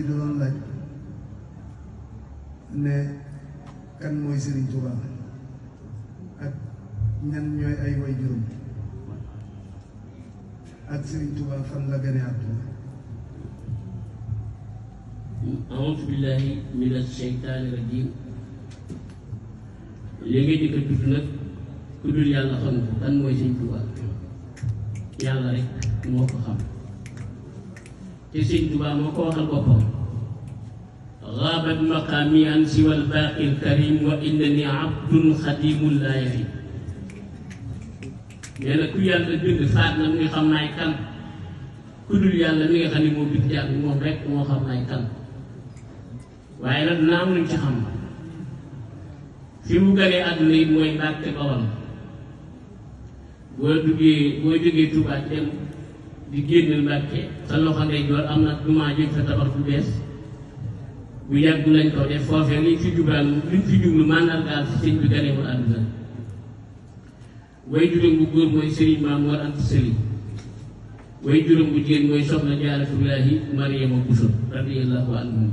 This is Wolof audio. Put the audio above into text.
da doon laaj ne kan mooy Serigne Touba ak ñan ñooy ay way juróom ak Serigne Touba fan la gane àdduna. A'uuzu billaahi mina sheytaani rajiim. léegi di ko tudd nag ku dul yàlla xam ko kan mooy Serigne Touba yàlla rek moo ko xam te Serigne Touba moo ko waxal boppam. غابت مقامي عن سوى الباقي الكريم وإنني عبد خديم لا يهيب. nee na ku yàlla bind faat na mi nga xam naay kan ku dul yàlla mi nga xam ne moo bind jàpp moom rek moo xam naay kan waaye nag naa am luñ ci xam fi mu ganee àdduna yi mooy Mbàkke Bawal. boo jógee Tuubaa dem di génn Mbàkke sa loxo ndeyjoor am na jumaa juñ fa tabax bu bees bu yàgg lañ ko def foofee liñ fi jublu màndargaal fi sëñ bi ganeewul àdduna. way juróom bu góor mooy Serigne Maam Mor Anta Sali. way juróom bu jigéen mooy Soxna Jaaratullaahi Mariama Buso radiyallaahu anha.